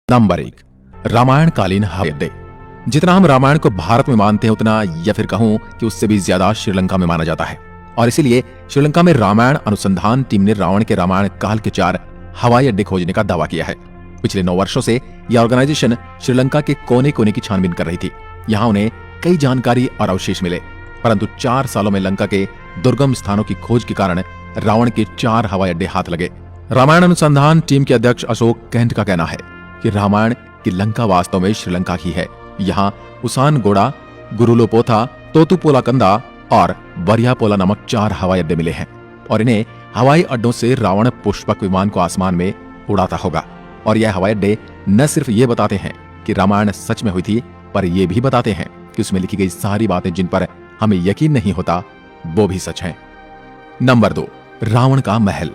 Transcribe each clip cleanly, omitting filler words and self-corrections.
Number 1, Ramayan कालीन हवाई अड्डे। जितना हम रामायण को भारत में मानते हैं उतना या फिर कहूं कि उससे भी ज्यादा श्रीलंका में माना जाता है। और इसीलिए श्रीलंका में रामायण अनुसंधान टीम ने रावण के रामायण काल के 4 हवाई अड्डे खोजने का दावा किया है। पिछले 9 वर्षों से यह ऑर्गेनाइजेशन श्रीलंका के कोने कोने की छानबीन कर रही थी। यहाँ उन्हें कई जानकारी और अवशेष मिले, परंतु 4 सालों में लंका के दुर्गम स्थानों की खोज के कारण रावण के 4 हवाई अड्डे हाथ लगे। रामायण अनुसंधान टीम के अध्यक्ष अशोक कैंट का कहना है कि रामायण की लंका वास्तव में श्रीलंका की है। यहाँ उसानगोड़ा, गुरुलोपोथा, तोतुपोलाकंदा और वरियापोला नामक 4 हवाई अड्डे मिले हैं और इन्हें हवाई अड्डों से रावण पुष्पक विमान को आसमान में उड़ाता होगा। और यह हवाई अड्डे न सिर्फ ये बताते हैं कि रामायण सच में हुई थी, पर यह भी बताते हैं कि उसमें लिखी गई सारी बातें जिन पर हमें यकीन नहीं होता वो भी सच हैं। नंबर 2, रावण का महल।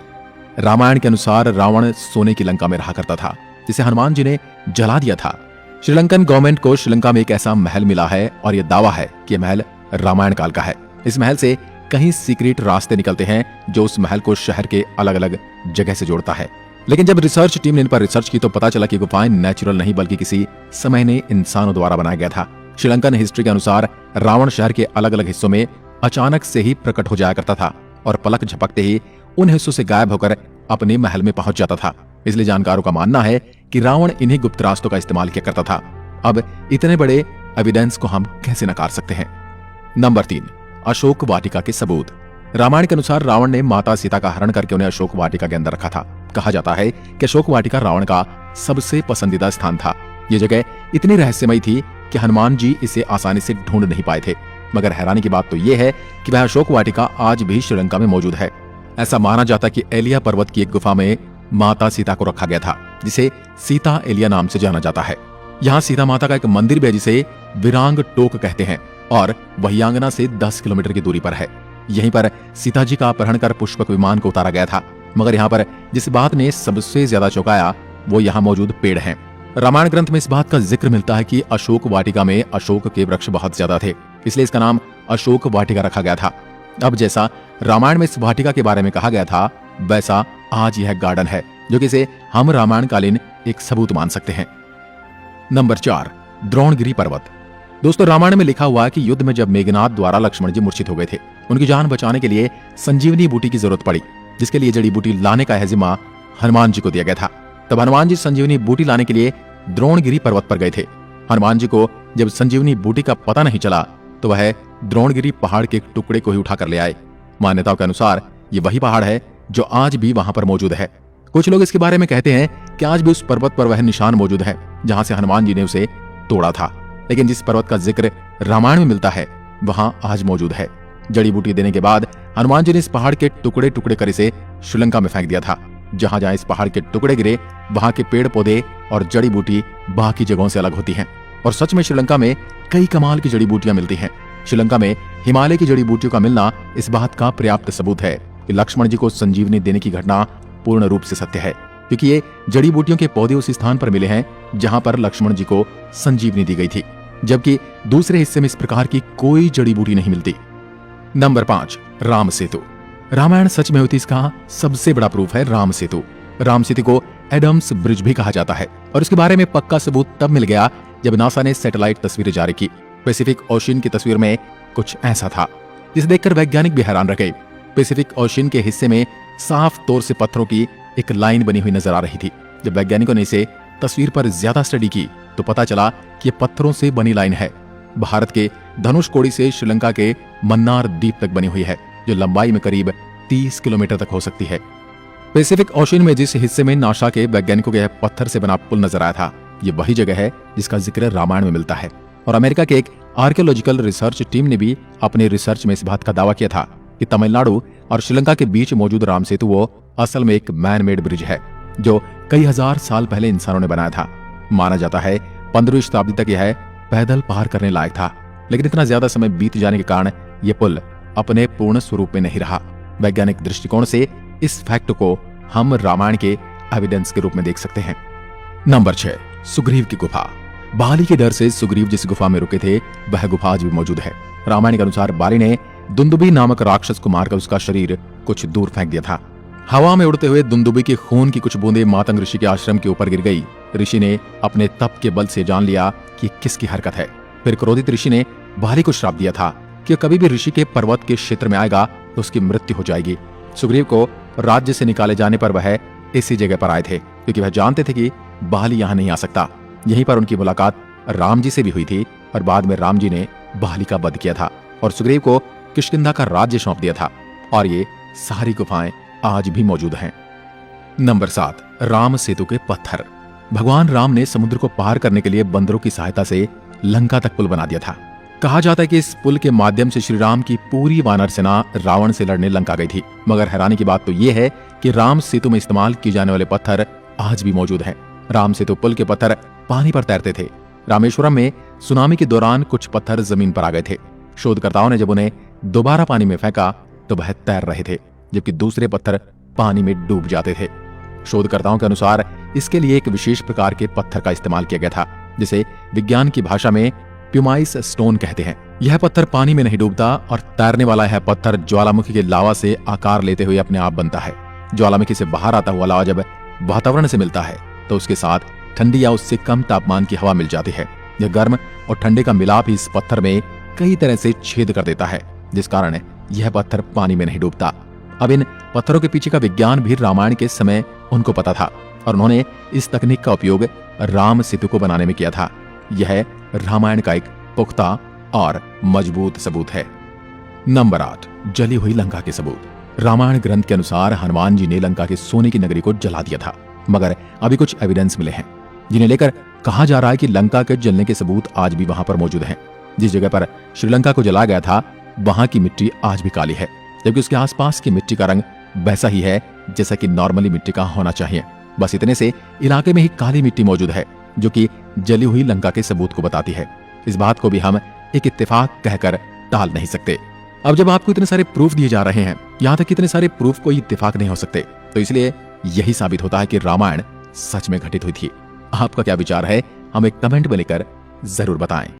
रामायण के अनुसार रावण सोने की लंका में रहा करता था जिसे हनुमान जी ने जला दिया था। श्रीलंकन गवर्नमेंट को श्रीलंका में एक ऐसा महल मिला है और यह दावा है कि यह महल रामायण काल का है। इस महल से कई सीक्रेट रास्ते निकलते हैं जो उस महल को शहर के अलग अलग जगह से जोड़ता है। लेकिन जब रिसर्च टीम ने इन पर रिसर्च की तो पता चला कि गुफाएं नेचुरल नहीं बल्कि किसी समय ने इंसानों द्वारा बनाया गया था। श्रीलंकन हिस्ट्री के अनुसार रावण शहर के अलग अलग हिस्सों में अचानक से ही प्रकट हो जाया करता था और पलक झपकते ही उन हिस्सों से गायब होकर अपने महल में पहुंच जाता था। इसलिए जानकारों का मानना है कि रावण इन्हीं गुप्त रास्तों का इस्तेमाल किया करता था। अब इतने बड़े एविडेंस को हम कैसे नकार सकते हैं। नंबर 3, अशोक वाटिका के सबूत। रामायण के अनुसार रावण ने माता सीता का हरण करके उन्हें अशोक वाटिका के अंदर रखा था। कहा जाता है कि अशोक वाटिका रावण का सबसे पसंदीदा स्थान था। ये जगह इतनी रहस्यमयी थी कि हनुमान जी इसे आसानी से ढूंढ नहीं पाए थे। मगर हैरानी की बात तो यह है कि वह अशोक वाटिका आज भी श्रीलंका में मौजूद है। ऐसा माना जाता कि एलिया पर्वत की एक गुफा में माता सीता को रखा गया था जिसे सीता एलिया नाम से जाना जाता है। यहाँ सीता माता का एक मंदिर भी है जिसे विरांग टोक कहते हैं और वही आंगना से 10 किलोमीटर की दूरी पर है। यहीं पर सीता जी का अपहरण कर पुष्पक विमान को उतारा गया था। मगर यहाँ पर जिस बात ने सबसे ज्यादा चौंकाया वो यहाँ मौजूद पेड़ हैं। रामायण ग्रंथ में इस बात का जिक्र मिलता है कि अशोक वाटिका में अशोक के वृक्ष बहुत ज्यादा थे, इसलिए इसका नाम अशोक वाटिका रखा गया था। अब जैसा रामायण में इस वाटिका के बारे में कहा गया था वैसा आज यह गार्डन है जो कि इसे हम रामायण कालीन एक सबूत मान सकते हैं। नंबर 4, द्रोणगिरी पर्वत। दोस्तों, रामायण में लिखा हुआ है कि युद्ध में जब मेघनाद द्वारा लक्ष्मण जी मूर्छित हो गए थे, उनकी जान बचाने के लिए संजीवनी बूटी की जरूरत पड़ी, जिसके लिए जड़ी बूटी लाने का जिम्मा हनुमान जी को दिया गया था। तब हनुमान जी संजीवनी बूटी लाने के लिए द्रोणगिरी पर्वत पर गए थे। हनुमान जी को जब संजीवनी बूटी का पता नहीं चला तो वह द्रोणगिरी पहाड़ के एक टुकड़े को ही उठाकर ले आए। मान्यताओं के अनुसार ये वही पहाड़ है जो आज भी वहां पर मौजूद है। कुछ लोग इसके बारे में कहते हैं कि आज भी उस पर्वत पर वह निशान मौजूद है जहां से हनुमान जी ने उसे तोड़ा था। लेकिन जिस पर्वत का जिक्र रामायण में मिलता है वहां आज मौजूद है। जड़ी बूटी देने के बाद हनुमान जी ने इस पहाड़ के टुकड़े टुकड़े कर इसे श्रीलंका में फेंक दिया था। जहां जहां इस पहाड़ के टुकड़े गिरे वहां के पेड़ पौधे और जड़ी बूटी बाकी जगहों से अलग होती हैं। और सच में श्रीलंका में कई कमाल की जड़ी बूटियां मिलती हैं। श्रीलंका में हिमालय की जड़ी बूटियों का मिलना इस बात का पर्याप्त सबूत है कि लक्ष्मण जी को संजीवनी देने की घटना पूर्ण रूप से सत्य है, क्योंकि ये जड़ी बूटियों के पौधे उस स्थान पर मिले हैं जहां पर लक्ष्मण जी को संजीवनी दी गई थी, जबकि दूसरे हिस्से में इस प्रकार की कोई जड़ी बूटी नहीं मिलती। नंबर 5, राम सेतु। रामायण सच में हुई थी इसका सबसे बड़ा प्रूफ है राम सेतु। राम सेतु को एडम्स ब्रिज भी कहा जाता है और इसके बारे में पक्का सबूत तब मिल गया जब नासा ने सैटेलाइट तस्वीरें जारी की। पैसिफिक ओशियन की तस्वीर में कुछ ऐसा था जिसे देखकर वैज्ञानिक भी हैरान रह गए। पैसिफिक ओशियन के हिस्से में साफ तौर से पत्थरों की एक लाइन बनी हुई नजर आ रही थी। जब वैज्ञानिकों ने इसे तस्वीर पर ज्यादा स्टडी की तो पता चला कि ये पत्थरों से बनी लाइन है। भारत के धनुषकोडी से श्रीलंका के मन्नार द्वीप तक बनी हुई है जो लंबाई में करीब 30 किलोमीटर तक हो सकती है। पैसिफिक ओशियन में जिस हिस्से में नासा के वैज्ञानिकों के पत्थर से बना पुल नजर आया था ये वही जगह है जिसका जिक्र रामायण में मिलता है। और अमेरिका के एक आर्कियोलॉजिकल रिसर्च टीम ने भी अपने रिसर्च में इस बात का दावा किया था कि तमिलनाडु और श्रीलंका के बीच मौजूद राम सेतु वो असल में एक मैन मेड ब्रिज है जो कई हजार साल पहले इंसानों ने बनाया था। माना जाता है 15वीं शताब्दी तक यह पैदल पार करने लायक था, लेकिन इतना ज्यादा समय बीत जाने के कारण यह पुल अपने पूर्ण स्वरूप में नहीं रहा। वैज्ञानिक दृष्टिकोण से इस फैक्ट को हम रामायण के एविडेंस के रूप में देख सकते हैं। नंबर 6, सुग्रीव की गुफा। बाली के डर से सुग्रीव जिस गुफा में रुके थे वह गुफा आज भी मौजूद है। रामायण के अनुसार बाली ने दुंदुभी नामक राक्षस को मारकर उसका शरीर कुछ दूर फेंक दिया था। हवा में उड़ते हुए दुंदुबी के खून की कुछ बूंदें मातंग ऋषि के आश्रम के ऊपर गिर गई। ऋषि ने अपने तप के बल से जान लिया कि किसकी हरकत है। फिर क्रोधित ऋषि ने बाली को श्राप दिया था कि कभी भी ऋषि के पर्वत के क्षेत्र में आएगा तो उसकी मृत्यु हो जाएगी। सुग्रीव को राज्य से निकाले जाने पर वह इसी जगह पर आए थे, क्योंकि वह जानते थे कि बाली यहाँ नहीं आ सकता। यहीं पर उनकी मुलाकात राम जी से भी हुई थी और बाद में राम जी ने बाली का वध किया था और सुग्रीव को किष्किंधा का राज्य सौंप दिया था। और ये सारी गुफाएं आज भी मौजूद हैं। नंबर 7, राम सेतु के पत्थर। भगवान राम ने समुद्र को पार करने के लिए बंदरों की सहायता से लंका तक पुल बना दिया था। कहा जाता है कि इस पुल के माध्यम से श्री राम की पूरी वानर सेना रावण से लड़ने लंका गई थी। मगर हैरानी की बात तो यह है कि राम सेतु में इस्तेमाल किए जाने वाले पत्थर आज भी मौजूद हैं। राम सेतु पुल के पत्थर पानी पर तैरते थे। रामेश्वरम में सुनामी के दौरान कुछ पत्थर जमीन पर आ गए थे। शोधकर्ताओं ने जब उन्हें दोबारा पानी में फेंका तो वह तैर रहे थे, जबकि दूसरे पत्थर पानी में डूब जाते थे। शोधकर्ताओं के अनुसार इसके लिए एक विशेष प्रकार के पत्थर का इस्तेमाल किया गया था, जिसे विज्ञान की भाषा में प्यूमाइस स्टोन कहते हैं। यह पत्थर पानी में नहीं डूबता और तैरने वाला यह पत्थर ज्वालामुखी के लावा से आकार लेते हुए अपने आप बनता है। ज्वालामुखी से बाहर आता हुआ लावा जब वातावरण से मिलता है तो उसके साथ ठंडी या उससे कम तापमान की हवा मिल जाती है। यह गर्म और ठंडे का मिलाप ही इस पत्थर में कई तरह से छेद कर देता है, जिस कारण यह पत्थर पानी में नहीं डूबता। अब इन पत्थरों के पीछे का विज्ञान भी रामायण के समय उनको पता था और उन्होंने इस तकनीक का उपयोग राम सेतु को बनाने में किया था। यह रामायण का एक पुख्ता और मजबूत सबूत है। नंबर 8, जली हुई लंका के सबूत। रामायण ग्रंथ के अनुसार हनुमान जी ने लंका के सोने की नगरी को जला दिया था, मगर अभी कुछ एविडेंस मिले हैं जिन्हें लेकर कहा जा रहा है कि लंका के जलने के सबूत आज भी वहां पर मौजूद हैं। जिस जगह पर श्रीलंका को जलाया गया था वहां की मिट्टी आज भी काली है, जबकि उसके आसपास की मिट्टी का रंग वैसा ही है जैसा कि नॉर्मली मिट्टी का होना चाहिए। बस इतने से इलाके में ही काली मिट्टी मौजूद है, जो कि जली हुई लंका के सबूत को बताती है। इस बात को भी हम एक इत्तेफाक कहकर टाल नहीं सकते। अब जब आपको इतने सारे प्रूफ दिए जा रहे हैं, यहाँ तक इतने सारे प्रूफ कोई इत्तेफाक नहीं हो सकते, तो इसलिए यही साबित होता है कि रामायण सच में घटित हुई थी। आपका क्या विचार है, हमें कमेंट में लिखकर जरूर बताएं।